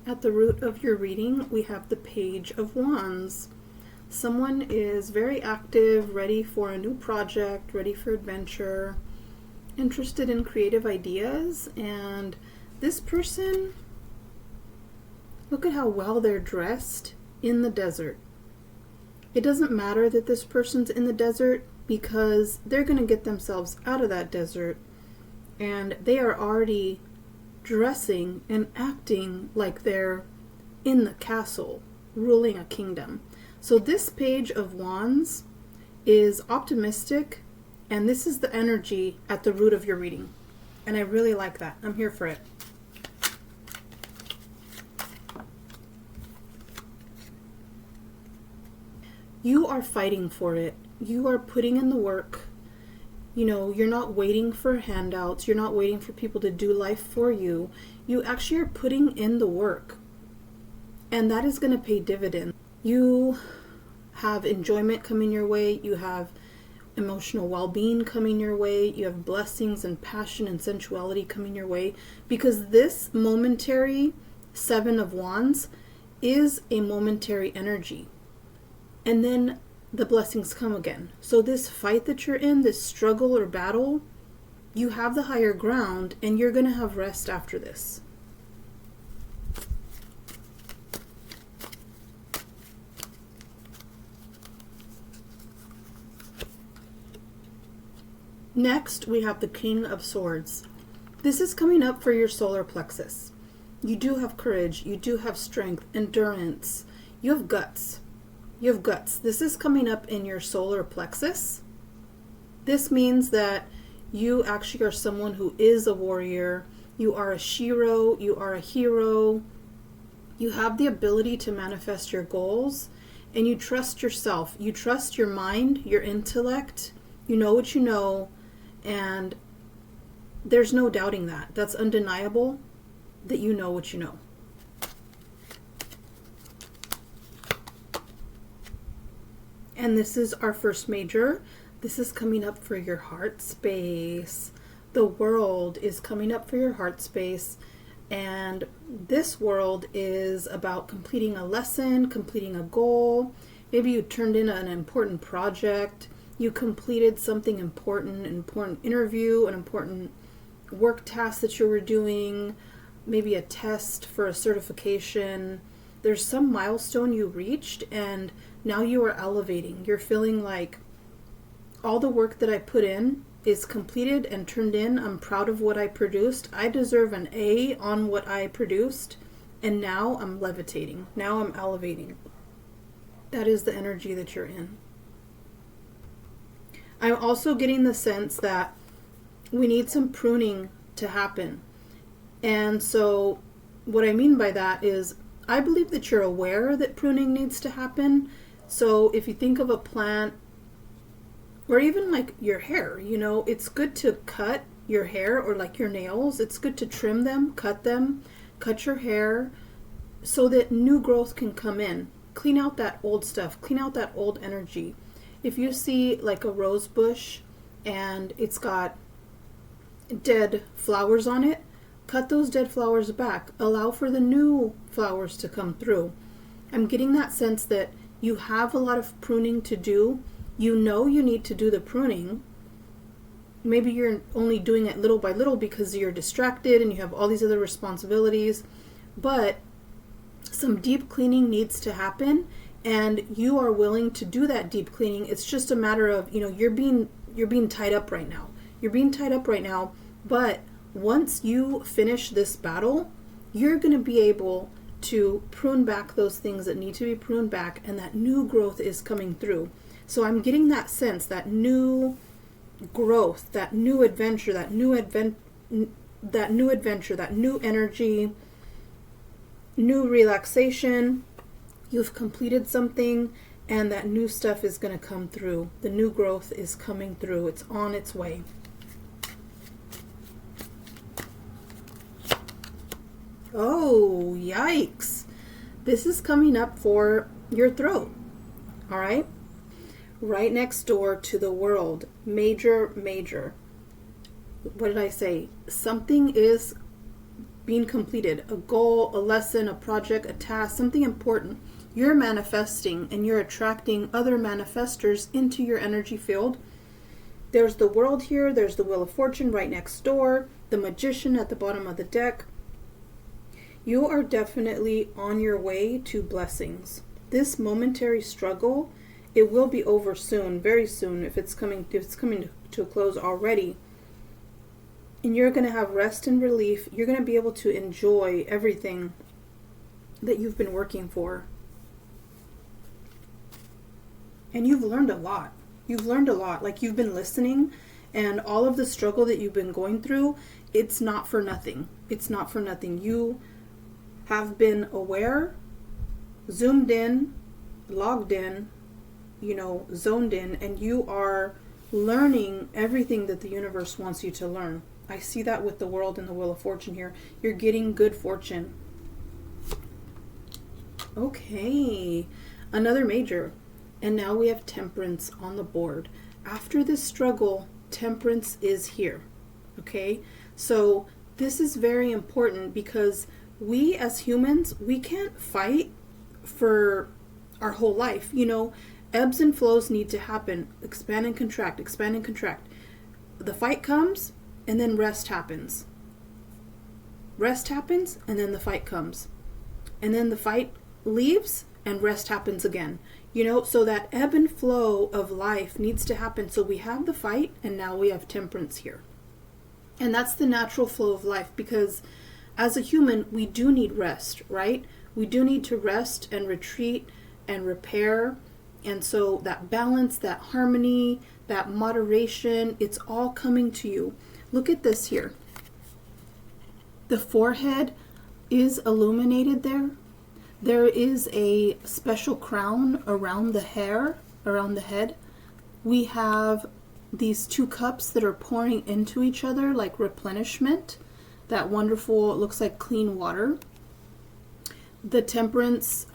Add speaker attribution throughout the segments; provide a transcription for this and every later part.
Speaker 1: At the root of your reading, we have the Page of Wands. Someone is very active, ready for a new project, ready for adventure, interested in creative ideas, and this person, look at how well they're dressed in the desert. It doesn't matter that this person's in the desert because they're going to get themselves out of that desert, and they are already dressing and acting like they're in the castle, ruling a kingdom. So this Page of Wands is optimistic, and this is the energy at the root of your reading. And I really like that. I'm here for it. You are fighting for it. You are putting in the work. You know, you're not waiting for handouts. You're not waiting for people to do life for you. You actually are putting in the work. And that is going to pay dividends. You have enjoyment coming your way. You have emotional well-being coming your way. You have blessings and passion and sensuality coming your way. Because this momentary Seven of Wands is a momentary energy. And then the blessings come again. So this fight that you're in, this struggle or battle, you have the higher ground and you're going to have rest after this. Next, we have the King of Swords. This is coming up for your solar plexus. You do have courage. You do have strength, endurance. You have guts. You have guts. This is coming up in your solar plexus. This means that you actually are someone who is a warrior. You are a shiro. You are a hero. You have the ability to manifest your goals, and you trust yourself. You trust your mind, your intellect. You know what you know, and there's no doubting that. That's undeniable that you know what you know. And this is our first major. This is coming up for your heart space. The World is coming up for your heart space. And this world is about completing a lesson, completing a goal. Maybe you turned in an important project. You completed something important, an important interview, an important work task that you were doing, maybe a test for a certification. There's some milestone you reached, and now you are elevating. You're feeling like all the work that I put in is completed and turned in. I'm proud of what I produced. I deserve an A on what I produced, and now I'm levitating. Now I'm elevating. That is the energy that you're in. I'm also getting the sense that we need some pruning to happen. And so what I mean by that is I believe that you're aware that pruning needs to happen. So if you think of a plant, or even like your hair, you know, it's good to cut your hair, or like your nails. It's good to trim them, cut your hair so that new growth can come in. Clean out that old stuff, clean out that old energy. If you see like a rose bush and it's got dead flowers on it, cut those dead flowers back. Allow for the new flowers to come through. I'm getting that sense that you have a lot of pruning to do. You know you need to do the pruning. Maybe you're only doing it little by little because you're distracted and you have all these other responsibilities. But some deep cleaning needs to happen, and you are willing to do that deep cleaning. It's just a matter of, you know, you're being tied up right now. You're being tied up right now, but once you finish this battle, you're going to be able to prune back those things that need to be pruned back, and that new growth is coming through. So I'm getting that sense, that new growth, that new adventure, that new energy, new relaxation. You've completed something, and that new stuff is going to come through. The new growth is coming through. It's on its way. Oh, yikes. This is coming up for your throat. All right? Right next door to the World. Major. What did I say? Something is being completed, a goal, a lesson, a project, a task, something important. You're manifesting and you're attracting other manifestors into your energy field. There's the world here, there's the Wheel of Fortune right next door, the Magician at the bottom of the deck. You are definitely on your way to blessings. This momentary struggle, it will be over soon, very soon, if it's coming to a close already. And you're going to have rest and relief. You're going to be able to enjoy everything that you've been working for. And you've learned a lot. You've learned a lot. Like, you've been listening, and all of the struggle that you've been going through, it's not for nothing. It's not for nothing. You have been aware, zoomed in, logged in, zoned in, and you are learning everything that the universe wants you to learn. I see that with the world and the Wheel of Fortune here. You're getting good fortune. Okay, another major. And now we have Temperance on the board. After this struggle, Temperance is here. Okay, so this is very important because we as humans, we can't fight for our whole life. Ebbs and flows need to happen. Expand and contract, expand and contract. The fight comes, and then rest happens. Rest happens, and then the fight comes. And then the fight leaves, and rest happens again. So that ebb and flow of life needs to happen. So we have the fight, and now we have Temperance here. And that's the natural flow of life, because as a human, we do need rest, right? We do need to rest and retreat and repair. And so that balance, that harmony, that moderation, it's all coming to you. Look at this here. The forehead is illuminated there. There is a special crown around the hair, around the head. We have these two cups that are pouring into each other like replenishment. That wonderful, it looks like clean water. The Temperance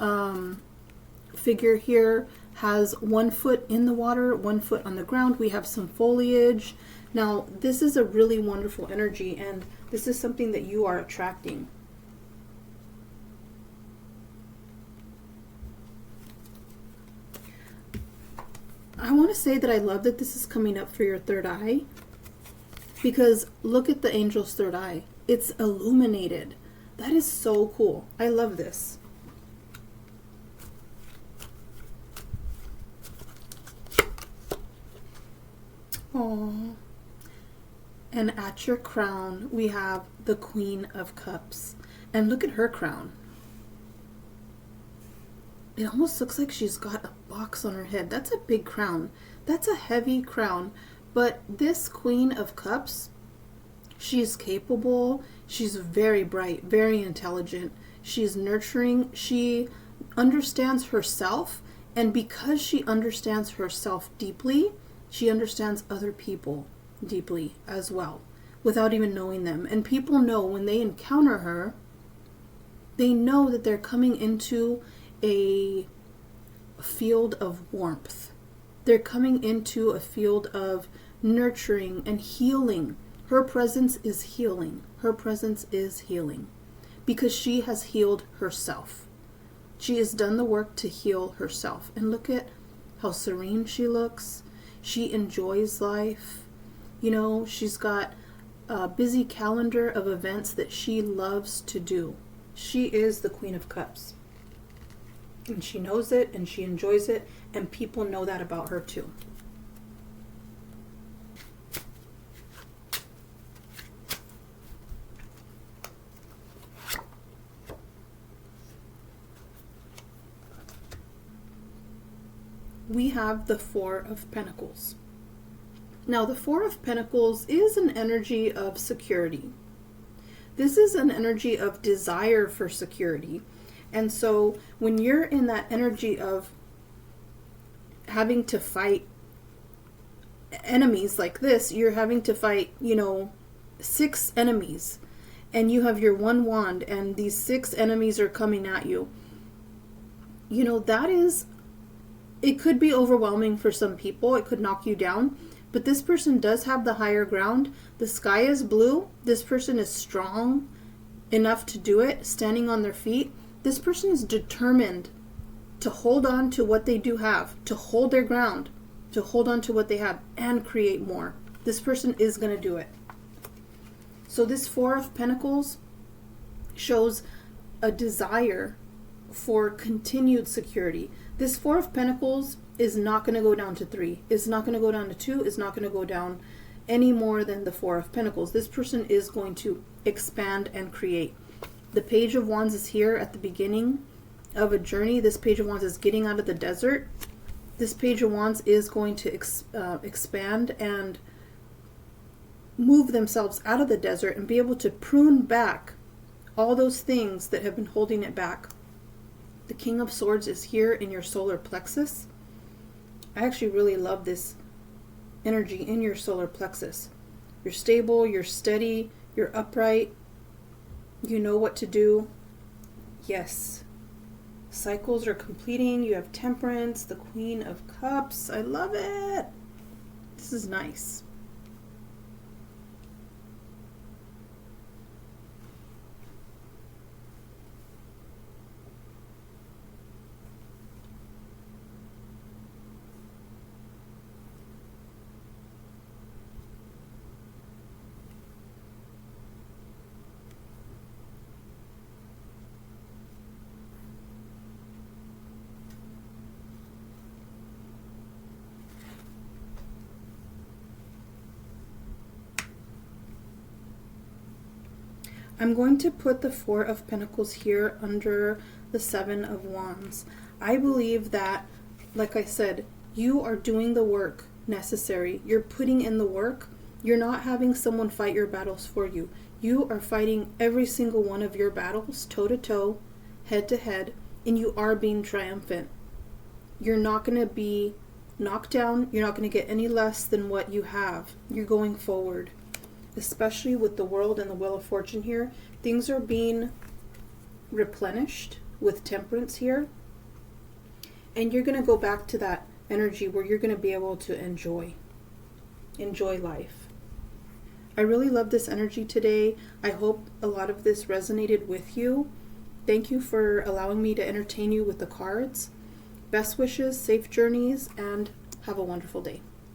Speaker 1: figure here has 1 foot in the water, 1 foot on the ground. We have some foliage. Now, this is a really wonderful energy, and this is something that you are attracting. I want to say that I love that this is coming up for your third eye, because look at the angel's third eye. It's illuminated. That is so cool. I love this. Aww. And at your crown, we have the Queen of Cups. And look at her crown. It almost looks like she's got a box on her head. That's a big crown. That's a heavy crown. But this Queen of Cups, she's capable. She's very bright, very intelligent. She's nurturing. She understands herself. And because she understands herself deeply, she understands other people deeply as well, without even knowing them. And people know when they encounter her, they know that they're coming into a field of warmth. They're coming into a field of nurturing and healing. Her presence is healing. Her presence is healing because she has healed herself. She has done the work to heal herself. And look at how serene she looks. She enjoys life. She's got a busy calendar of events that she loves to do. She is the Queen of Cups. And she knows it, and she enjoys it, and people know that about her too. We have the Four of Pentacles. Now, the Four of Pentacles is an energy of security. This is an energy of desire for security. And so when you're in that energy of having to fight enemies like this, you're having to fight, 6 enemies. And you have your 1 wand, and these 6 enemies are coming at you. It could be overwhelming for some people. It could knock you down. But this person does have the higher ground. The sky is blue. This person is strong enough to do it, standing on their feet. This person is determined to hold on to what they do have, to hold their ground, to hold on to what they have and create more. This person is going to do it. So this Four of Pentacles shows a desire for continued security. This Four of Pentacles is not going to go down to 3. It's not going to go down to 2. It's not going to go down any more than the Four of Pentacles. This person is going to expand and create. The Page of Wands is here at the beginning of a journey. This Page of Wands is getting out of the desert. This Page of Wands is going to expand and move themselves out of the desert and be able to prune back all those things that have been holding it back. The King of Swords is here in your solar plexus. I actually really love this energy in your solar plexus. You're stable, you're steady, you're upright, you know what to do. Yes. Cycles are completing. You have Temperance, the Queen of Cups. I love it. This is nice. I'm going to put the Four of Pentacles here under the Seven of Wands. I believe that, like I said, you are doing the work necessary. You're putting in the work. You're not having someone fight your battles for you. You are fighting every single one of your battles, toe to toe, head to head, and you are being triumphant. You're not going to be knocked down. You're not going to get any less than what you have. You're going forward. Especially with the World and the Wheel of Fortune here, things are being replenished with Temperance here. And you're going to go back to that energy where you're going to be able to enjoy life. I really love this energy today. I hope a lot of this resonated with you. Thank you for allowing me to entertain you with the cards. Best wishes, safe journeys, and have a wonderful day.